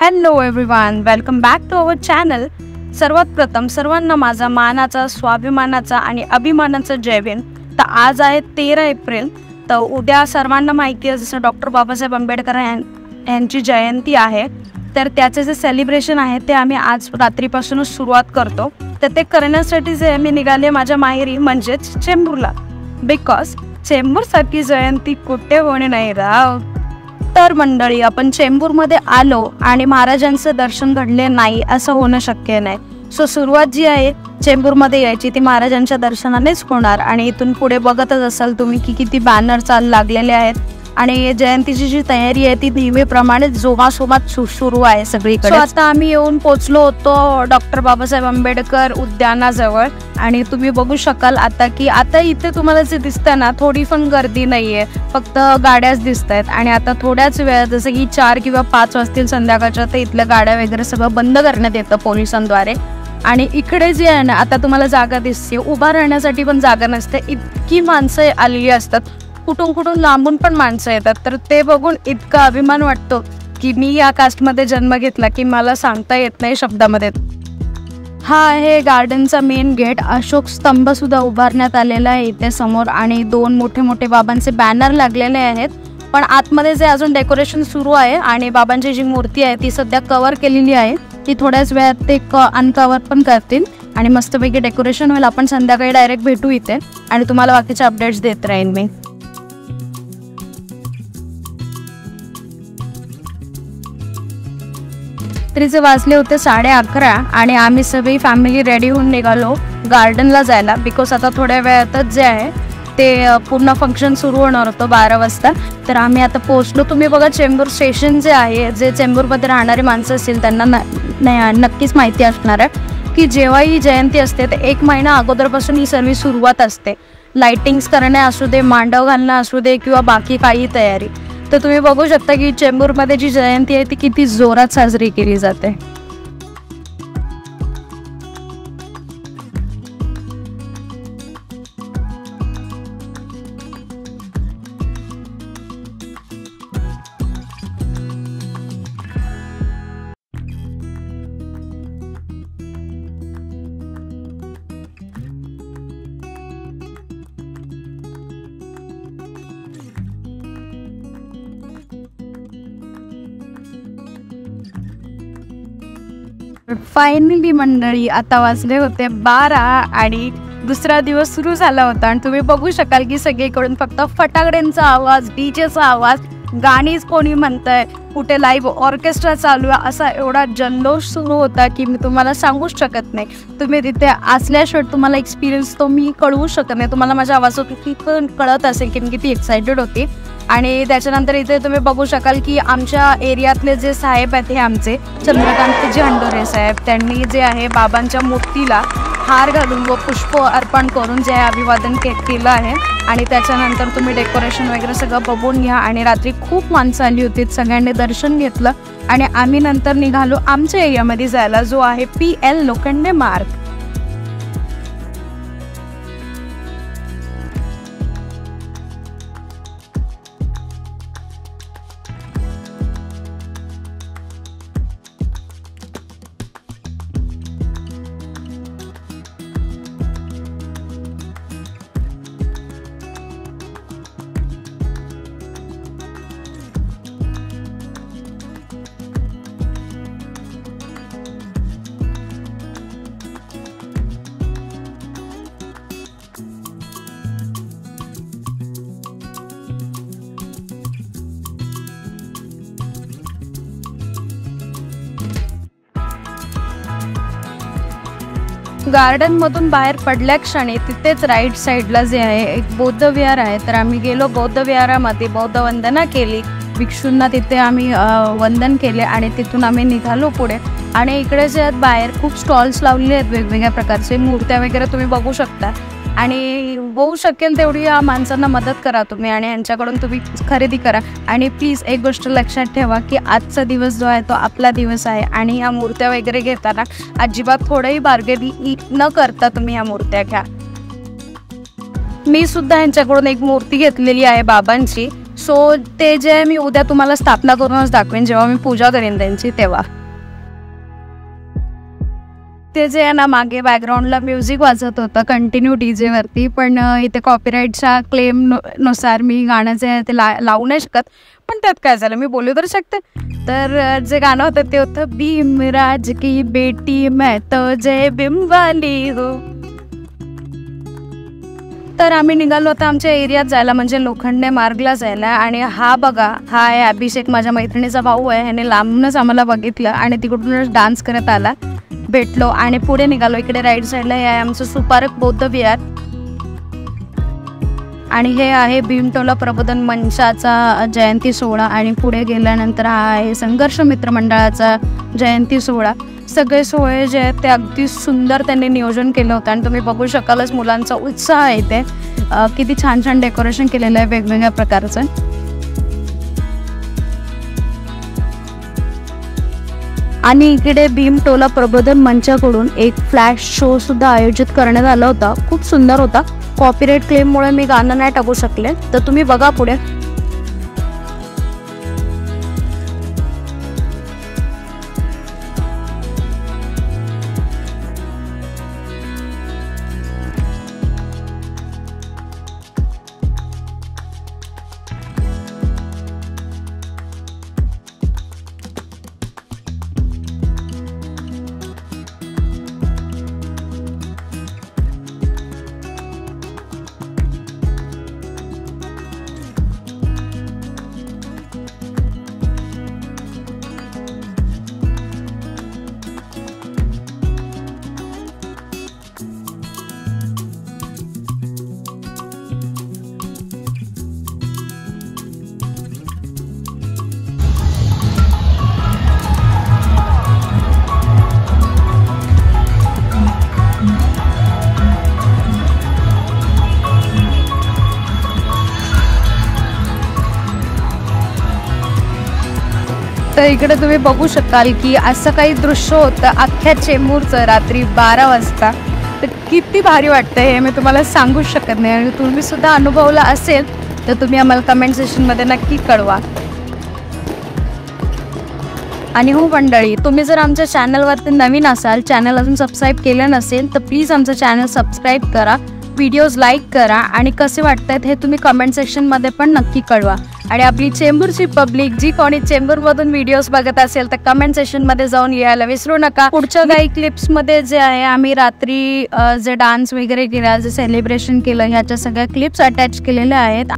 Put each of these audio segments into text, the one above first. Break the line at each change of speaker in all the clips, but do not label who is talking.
Hello everyone, welcome back to our channel. सर्वात प्रथम सर्वांना माझा मानाचा, स्वाभिमानाचा आणि अभिमानाचा जय भीम. तर आज आहे 13 एप्रिल. तर उद्या सर्वांना माहिती आहे जसं डॉक्टर बाबासाहेब आंबेडकर यांची जयंती आहे. तर त्याचे जे सेलिब्रेशन आहे ते आम्ही आज रात्रीपासूनच सुरुवात करतो. तर ते करण्यासाठी जे मी निघाले माझ्या माहेरी म्हणजेच चेंबूरला. बिकॉज चेंबूरसारखी जयंती कुठे होणे नाही राव. तर मंडळी, आपण चेंबूरमध्ये आलो आणि महाराजांचं दर्शन घडले नाही असं होणं शक्य नाही. सो सुरुवात जी आहे चेंबूरमध्ये यायची ती महाराजांच्या दर्शनानेच होणार. आणि इथून पुढे बघतच असाल तुम्ही की किती बॅनर चालू लागलेले आहेत. आणि जयंतीची जी तयारी आहे ती नेहमीप्रमाणे जोमासोमात सुरू आहे सगळीकडे. आता आम्ही येऊन पोचलो होतो डॉक्टर बाबासाहेब आंबेडकर उद्यानाजवळ. आणि तुम्ही बघू शकाल आता की आता इथे तुम्हाला जे दिसतं ना, थोडी पण गर्दी नाहीये, फक्त गाड्याच दिसत आहेत. आणि आता थोड्याच वेळात जसं की 4 किंवा 5 वाजतील संध्याकाळच्या तर इथल्या गाड्या वगैरे सगळं बंद करण्यात येतं पोलिसांद्वारे. आणि इकडे जे आहे ना, आता तुम्हाला जागा दिसते, उभा राहण्यासाठी पण जागा नसते, इतकी माणसं आलेली असतात. कुठून लांबून पण माणसं येतात. तर ते बघून इतका अभिमान वाटतो की मी या कास्टमध्ये जन्म घेतला की मला सांगता येत नाही शब्दामध्ये. हा आहे गार्डनचा मेन गेट. अशोक स्तंभ सुद्धा उभारण्यात आलेला आहे इथे समोर. आणि 2 मोठे बाबांचे बॅनर लागलेले आहेत. पण आतमध्ये जे अजून डेकोरेशन सुरू आहे आणि बाबांची जी मूर्ती आहे ती सध्या कव्हर केलेली आहे. ती थोड्याच वेळात ते अनकव्हर पण करतील आणि मस्तपैकी डेकोरेशन होईल. आपण संध्याकाळी डायरेक्ट भेटू इथे आणि तुम्हाला बाकीचे अपडेट्स देत राहीन मी. तरीचे वाजले होते 11:30 आणि आम्ही सगळी फॅमिली रेडी होऊन निघालो गार्डनला जायला. बिकॉज आता थोड्या वेळातच जे आहे ते पूर्ण फंक्शन सुरू होणार होतं 12 वाजता. तर आम्ही आता पोहोचलो. तुम्ही बघा चेंबूर स्टेशन जे आहे, जे चेंबूरमध्ये राहणारे माणसं असतील त्यांना नक्कीच माहिती असणार आहे की जेव्हा ही जयंती असते तर 1 महिना अगोदरपासून ही सर्व सुरुवात असते. लाइटिंग्स करणे असू दे, मांडव घालणं असू दे किंवा बाकी काही तयारी. तर तुम्ही बघू शकता की चेंबूरमध्ये जी जयंती आहे ती किती जोरात साजरी केली जाते. फायनली मंडळी, आता वाजले होते 12 आणि दुसरा दिवस सुरू झाला होता. आणि तुम्ही बघू शकाल की सगळीकडून फक्त फटाकड्यांचा आवाज, डीजेचा आवाज, गाणीच कोणी म्हणतंय, कुठे लाईव्ह ऑर्केस्ट्रा चालू आहे, असा एवढा जल्लोष सुरू होता की मी तुम्हाला सांगूच शकत नाही. तुम्ही तिथे असल्याशिवाय तुम्हाला एक्सपिरियन्स तो मी कळवू शकत नाही. तुम्हाला माझ्या आवाजातून किती कळत असेल की मी किती एक्सायटेड होती. आणि त्याच्यानंतर इथे तुम्ही बघू शकाल की आमच्या एरियातले जे साहेब आहेत हे आमचे चंद्रकांतजी हंडोरे साहेब, त्यांनी जे आहे बाबांच्या मूर्तीला हार घालून व पुष्प अर्पण करून जे अभिवादन केलं आहे. आणि त्याच्यानंतर तुम्ही डेकोरेशन वगैरे सगळं बघून घ्या. आणि रात्री खूप माणसं आली होती, सगळ्यांनी दर्शन घेतलं. आणि आम्ही नंतर निघालो आमच्या एरियामध्ये जायला, जो आहे PL लोखंडे मार्ग. गार्डन मधून बाहेर पडल्या क्षणी तिथेच राईट साईडला जे आहे एक बौद्ध विहार आहे. तर आम्ही गेलो बौद्ध विहारामध्ये, बौद्ध वंदना केली. भिक्षूंना तिथे आम्ही वंदन केले आणि तिथून आम्ही निघालो पुढे. आणि इकडे जे आहेत बाहेर खूप स्टॉल्स लावलेले आहेत वेगवेगळ्या प्रकारचे, मूर्त्या वगैरे तुम्ही बघू शकता. आणि होऊ शकेल तेवढी या माणसांना मदत करा तुम्ही आणि यांच्याकडून तुम्ही खरेदी करा. आणि प्लीज एक गोष्ट लक्षात ठेवा की आजचा दिवस जो आहे तो आपला दिवस आहे. आणि ह्या मूर्त्या वगैरे घेताना अजिबात थोडंही बार्गेनिंग न करता तुम्ही ह्या मूर्त्या घ्या. मी सुद्धा यांच्याकडून एक मूर्ती घेतलेली आहे बाबांची. सो ते जे मी उद्या तुम्हाला स्थापना करूनच दाखवेन, जेव्हा मी पूजा करेन त्यांची तेव्हा. ते जे आहे ना, मागे बॅकग्राऊंडला म्युझिक वाजत होतं कंटिन्यू डीजेवरती, पण इथे कॉपीराईटच्या क्लेमनुसार मी गाणं जे आहे ते लावू नाही शकत. पण त्यात काय झालं, मी बोलू तर शकते. तर जे गाणं होतं ते होतं भीमराज की बेटी मैं तो जय भीमवाली हो. तर आम्ही निघालो होतो आमच्या एरियात जायला, म्हणजे लोखंडे मार्गला जायला. आणि हा बघा, हा आहे अभिषेक, माझ्या मैत्रिणीचा भाऊ आहे. ह्याने लांबूनच आम्हाला बघितलं आणि तिकडूनच डान्स करत आला. भेटलो आणि पुढे निघालो. इकडे राईट साईडला हे आहे आमचं सुपारक बौद्ध विहार आणि हे आहे भीमटोला प्रबोधन मंचाचा जयंती सोहळा. आणि पुढे गेल्यानंतर हा आहे संघर्ष मित्र मंडळाचा जयंती सोहळा. सगळे सोहळे जे आहेत ते अगदी सुंदर त्यांनी नियोजन केलं होतं आणि तुम्ही बघू शकालच मुलांचा उत्साह आहे इथे. किती छान छान डेकोरेशन केलेलं आहे वेगवेगळ्या प्रकारचं. आणि इकडे भीमटोला प्रबोधन मंचाकडून एक फ्लॅश शो सुद्धा आयोजित करण्यात आला होता. खूप सुंदर होता. कॉपीराईट क्लेममुळे मी गाणं नाही टाकू शकले, तर तुम्ही बघा पुढे. तर इकडे तुम्ही बघू शकाल की असं काही दृश्य होतं अख्ख्या चेंबूरचं रात्री 12 वाजता. तर किती भारी वाटतं हे मी तुम्हाला सांगू शकत नाही. आणि तुम्ही सुद्धा अनुभवलं असेल तर तुम्ही आम्हाला कमेंट सेक्शनमध्ये नक्की कळवा. आणि हो मंडळी, तुम्ही जर आमच्या चॅनलवरती नवीन असाल, चॅनल अजून सबस्क्राईब केलं नसेल तर प्लीज आमचं चॅनल सबस्क्राईब करा, व्हिडिओज लाईक करा आणि कसे वाटतात हे तुम्ही कमेंट सेक्शनमध्ये पण नक्की कळवा. आणि आपली चेंबूरची पब्लिक जी कोणी चेंबूरमधून व्हिडिओज बघत असेल तर कमेंट सेक्शनमध्ये जाऊन यायला विसरू नका. पुढच्या काही क्लिप्समध्ये जे आहे आम्ही रात्री जे डान्स वगैरे केला, जे सेलिब्रेशन केलं, ह्याच्या सगळ्या क्लिप्स अटॅच केलेल्या आहेत.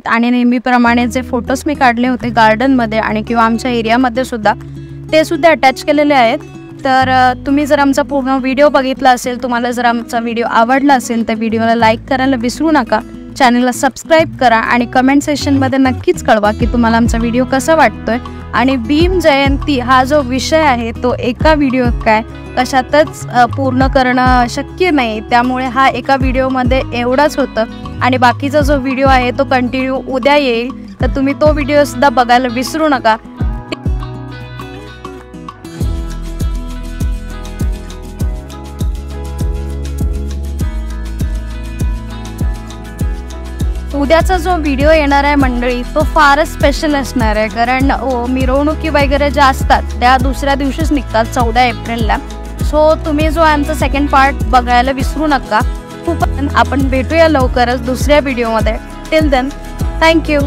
आणि नेहमीप्रमाणे जे फोटोज मी काढले होते गार्डनमध्ये आणि किंवा आमच्या एरियामध्ये सुद्धा, ते सुद्धा अटॅच केलेले आहेत. तर तुम्ही जर आमचा पूर्ण व्हिडिओ बघितला असेल, तुम्हाला जर आमचा व्हिडिओ आवडला असेल तर व्हिडिओला लाईक करायला विसरू नका, चॅनलला सबस्क्राईब करा आणि कमेंट सेक्शनमध्ये नक्कीच कळवा की तुम्हाला आमचा व्हिडिओ कसा वाटतोय. आणि भीम जयंती हा जो विषय आहे तो एका व्हिडिओत काय कशातच पूर्ण करणं शक्य नाही, त्यामुळे हा एका व्हिडिओमध्ये एवढाच होतं. आणि बाकीचा जो व्हिडिओ आहे तो कंटिन्यू उद्या येईल, तर तुम्ही तो व्हिडिओसुद्धा बघायला विसरू नका. उद्याचा जो व्हिडिओ येणार आहे मंडळी तो फारच स्पेशल असणार आहे, कारण मिरवणुकी वगैरे ज्या असतात त्या दुसऱ्या दिवशीच निघतात 14 एप्रिलला. सो तुम्ही जो आमचा सेकंड पार्ट बघायला विसरू नका. खूप आपण भेटूया लवकरच दुसऱ्या व्हिडिओमध्ये. Till then thank you.